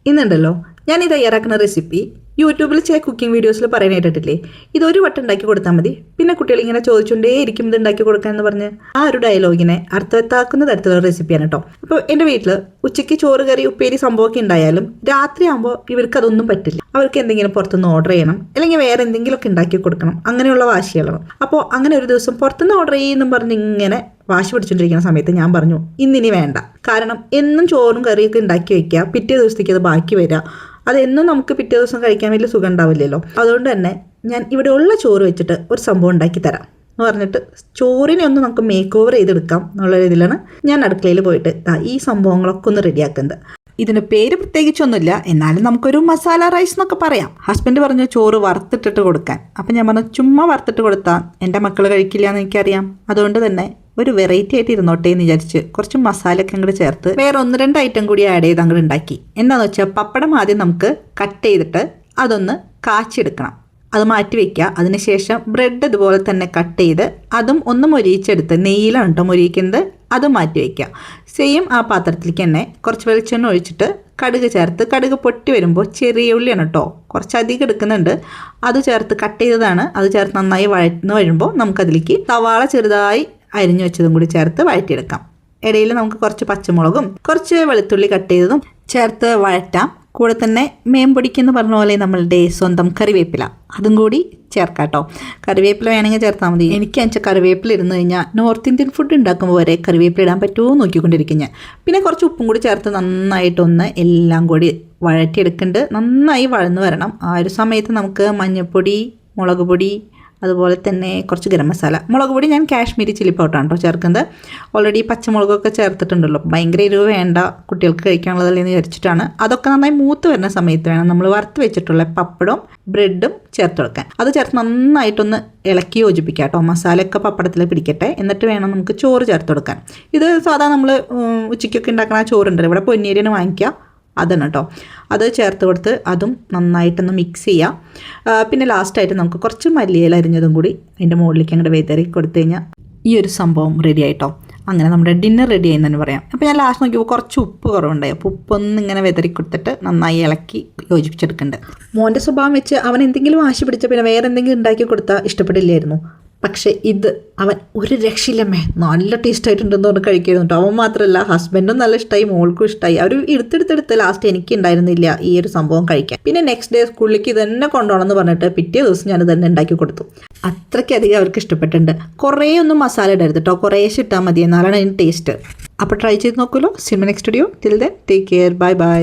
ഇന്നുണ്ടല്ലോ ഞാൻ ഈ തയ്യാറാക്കുന്ന റെസിപ്പി യൂട്യൂബിൽ ചില കുക്കിംഗ് വീഡിയോസിൽ പറയാൻ കേട്ടിട്ടില്ലേ. ഇതൊരു വട്ടം ഉണ്ടാക്കി കൊടുത്താൽ മതി, പിന്നെ കുട്ടികൾ ഇങ്ങനെ ചോദിച്ചുകൊണ്ടേ ഇരിക്കും ഇത് ഉണ്ടാക്കി കൊടുക്കാൻ എന്ന് പറഞ്ഞ് ആ ഒരു ഡയലോഗിനെ അർത്ഥവത്താക്കുന്ന തരത്തിലുള്ള റെസിപ്പിയാണ് കേട്ടോ. അപ്പോൾ എൻ്റെ വീട്ടിൽ ഉച്ചയ്ക്ക് ചോറ് കറി ഉപ്പേരി സംഭവമൊക്കെ ഉണ്ടായാലും രാത്രി ആകുമ്പോൾ ഇവർക്ക് അതൊന്നും പറ്റില്ല. അവർക്ക് എന്തെങ്കിലും പുറത്തുനിന്ന് ഓർഡർ ചെയ്യണം, അല്ലെങ്കിൽ വേറെ എന്തെങ്കിലുമൊക്കെ ഉണ്ടാക്കി കൊടുക്കണം, അങ്ങനെയുള്ള വാശികളാണ്. അപ്പോൾ അങ്ങനെ ഒരു ദിവസം പുറത്തുനിന്ന് ഓർഡർ ചെയ്യുമെന്നും പറഞ്ഞ് ഇങ്ങനെ വാശി പിടിച്ചുകൊണ്ടിരിക്കുന്ന സമയത്ത് ഞാൻ പറഞ്ഞു ഇന്നിനി വേണ്ട. കാരണം എന്നും ചോറും കറിയൊക്കെ ഉണ്ടാക്കി വെക്കുക, പിറ്റേ ദിവസത്തേക്ക് അത് ബാക്കി വരിക, അതെന്നും നമുക്ക് പിറ്റേ ദിവസം കഴിക്കാൻ വലിയ സുഖം ഉണ്ടാവില്ലല്ലോ. അതുകൊണ്ട് തന്നെ ഞാൻ ഇവിടെ ഉള്ള ചോറ് വെച്ചിട്ട് ഒരു സംഭവം ഉണ്ടാക്കി തരാം എന്ന് പറഞ്ഞിട്ട് ചോറിനെ ഒന്ന് നമുക്ക് മേക്ക് ഓവർ ചെയ്തെടുക്കാം എന്നുള്ള രീതിയിലാണ് ഞാൻ അടുക്കളയിൽ പോയിട്ട് ഈ സംഭവങ്ങളൊക്കെ ഒന്ന് റെഡിയാക്കുന്നത്. ഇതിന് പേര് പ്രത്യേകിച്ചൊന്നുമില്ല, എന്നാലും നമുക്കൊരു മസാല റൈസ് എന്നൊക്കെ പറയാം. ഹസ്ബൻഡ് പറഞ്ഞു ചോറ് വറുത്തിട്ടിട്ട് കൊടുക്കാൻ. അപ്പം ഞാൻ പറഞ്ഞു ചുമ്മാ വറുത്തിട്ട് കൊടുത്താൽ എൻ്റെ മക്കൾ കഴിക്കില്ല എന്ന് എനിക്കറിയാം, അതുകൊണ്ട് തന്നെ ഒരു വെറൈറ്റി ആയിട്ട് ഇരുന്നോട്ടെ എന്ന് വിചാരിച്ച് കുറച്ച് മസാലയൊക്കെ അങ്ങോട്ട് ചേർത്ത് വേറെ 1-2 ഐറ്റം കൂടി ആഡ് ചെയ്ത് അങ്ങോട്ട് ഉണ്ടാക്കി. എന്താണെന്ന് വെച്ചാൽ പപ്പടം ആദ്യം നമുക്ക് കട്ട് ചെയ്തിട്ട് അതൊന്ന് കാച്ചെടുക്കണം, അത് മാറ്റി വയ്ക്കുക. അതിനുശേഷം ബ്രെഡ് ഇതുപോലെ തന്നെ കട്ട് ചെയ്ത് അതും ഒന്ന് മൊരിയിച്ചെടുത്ത്, നെയ്യിലാണ് കേട്ടോ മൊരിയിക്കുന്നത്, അത് മാറ്റി വയ്ക്കുക. സെയിം ആ പാത്രത്തിലേക്ക് തന്നെ കുറച്ച് വെളിച്ചെണ്ണ ഒഴിച്ചിട്ട് കടുക് ചേർത്ത്, കടുക് പൊട്ടി വരുമ്പോൾ ചെറിയ ഉള്ളിയാണ് കേട്ടോ, കുറച്ചധികം എടുക്കുന്നുണ്ട്, അത് ചേർത്ത് കട്ട് ചെയ്തതാണ്, അത് ചേർത്ത് നന്നായി വഴറ്റുന്ന വരുമ്പോൾ നമുക്കതിലേക്ക് സവാള ചെറുതായി അരിഞ്ഞു വെച്ചതും കൂടി ചേർത്ത് വഴറ്റിയെടുക്കാം. ഇടയിൽ നമുക്ക് കുറച്ച് പച്ചമുളകും കുറച്ച് വെളുത്തുള്ളി കട്ട് ചെയ്തതും ചേർത്ത് വഴറ്റാം. കൂടെ തന്നെ മേമ്പൊടിക്കെന്ന് പറഞ്ഞ പോലെ നമ്മളുടെ സ്വന്തം കറിവേപ്പില അതും കൂടി ചേർക്കാം കേട്ടോ. കറിവേപ്പില വേണമെങ്കിൽ ചേർത്താൽ മതി. എനിക്ക് വെച്ചാൽ കറിവേപ്പില ഇരുന്ന് കഴിഞ്ഞാൽ നോർത്ത് ഇന്ത്യൻ ഫുഡ് ഉണ്ടാക്കുമ്പോൾ വരെ കറിവേപ്പില ഇടാൻ പറ്റുമോ നോക്കിക്കൊണ്ടിരിക്കും ഞാൻ. പിന്നെ കുറച്ച് ഉപ്പും കൂടി ചേർത്ത് നന്നായിട്ടൊന്ന് എല്ലാം കൂടി വഴറ്റിയെടുക്കുന്നുണ്ട്. നന്നായി വഴന്നു വരണം. ആ ഒരു സമയത്ത് നമുക്ക് മഞ്ഞൾപ്പൊടി, മുളക് പൊടി, അതുപോലെ തന്നെ കുറച്ച് ഗരം മസാല. മുളക് പൊടി ഞാൻ കാശ്മീരി ചില്ലി പൗഡറാണ് കേട്ടോ ചേർക്കുന്നത്. ഓൾറെഡി പച്ചമുളകൊക്കെ ചേർത്തിട്ടുണ്ടല്ലോ, ഭയങ്കര എരിവ് വേണ്ട, കുട്ടികൾക്ക് കഴിക്കാനുള്ളതല്ലെന്ന് വിചാരിച്ചിട്ടാണ്. അതൊക്കെ നന്നായി മൂത്ത് വരുന്ന സമയത്ത് വേണം നമ്മൾ വറുത്ത് വെച്ചിട്ടുള്ള പപ്പടവും ബ്രെഡും ചേർത്ത് കൊടുക്കാൻ. അത് ചേർത്ത് നന്നായിട്ടൊന്ന് ഇളക്കി യോജിപ്പിക്കുക കേട്ടോ. മസാലയൊക്കെ പപ്പടത്തിൽ പിടിക്കട്ടെ, എന്നിട്ട് വേണം നമുക്ക് ചോറ് ചേർത്ത് കൊടുക്കാൻ. ഇത് സാധാരണ നമ്മൾ ഉച്ചയ്ക്കൊക്കെ ഉണ്ടാക്കുന്ന ചോറുണ്ടല്ലോ, ഇവിടെ പൊന്നിയരിയാണ് വാങ്ങിക്കുക, അതാണ് കേട്ടോ. അത് ചേർത്ത് കൊടുത്ത് അതും നന്നായിട്ടൊന്ന് മിക്സ് ചെയ്യുക. പിന്നെ ലാസ്റ്റായിട്ട് നമുക്ക് കുറച്ച് മല്ലിയില അരിഞ്ഞതും കൂടി അതിൻ്റെ മുകളിലേക്ക് അങ്ങോട്ട് വിതറി കൊടുത്തു കഴിഞ്ഞാൽ ഈ ഒരു സംഭവം റെഡി ആയിട്ടോ. അങ്ങനെ നമ്മുടെ ഡിന്നർ റെഡി ആയി തന്നെ പറയാം. അപ്പോൾ ഞാൻ ലാസ്റ്റ് നോക്കിയപ്പോൾ കുറച്ച് ഉപ്പ് കുറവുണ്ടായി. അപ്പോൾ ഉപ്പൊന്ന് ഇങ്ങനെ വിതറി കൊടുത്തിട്ട് നന്നായി ഇളക്കി യോജിപ്പിച്ചെടുക്കുന്നുണ്ട്. മോൻ്റെ സ്വഭാവം വെച്ച് അവൻ എന്തെങ്കിലും വാശി പിടിച്ച പിന്നെ വേറെ എന്തെങ്കിലും ഉണ്ടാക്കി കൊടുത്താൽ ഇഷ്ടപ്പെടില്ലായിരുന്നു. പക്ഷേ ഇത് അവൻ ഒരു രക്ഷയില്ലമ്മേ, നല്ല ടേസ്റ്റായിട്ടുണ്ടെന്ന് പറഞ്ഞ് കഴിക്കായിരുന്നു കേട്ടോ. അവൻ മാത്രമല്ല ഹസ്ബൻഡും നല്ല ഇഷ്ടമായി, മോൾക്കും ഇഷ്ടമായി. അവർ എടുത്തെടുത്ത് ലാസ്റ്റ് എനിക്ക് ഉണ്ടായിരുന്നില്ല ഈ ഒരു സംഭവം കഴിക്കാൻ. പിന്നെ നെക്സ്റ്റ് ഡേ സ്കൂളിലേക്ക് ഇതന്നെ കൊണ്ടുപോകണം എന്ന് പറഞ്ഞിട്ട് പിറ്റേ ദിവസം ഞാൻ തന്നെ ഉണ്ടാക്കി കൊടുത്തു. അത്രയ്ക്കധികം അവർക്ക് ഇഷ്ടപ്പെട്ടിട്ടുണ്ട്. കുറേ ഒന്നും മസാല ഇടരുത് കേട്ടോ, കുറേശ്ശെ ഇട്ടാൽ മതി, എന്നാലാണ് അതിന് ടേസ്റ്റ്. അപ്പോൾ ട്രൈ ചെയ്ത് നോക്കുമല്ലോ. സിനിമ next video. Till then take care, bye by.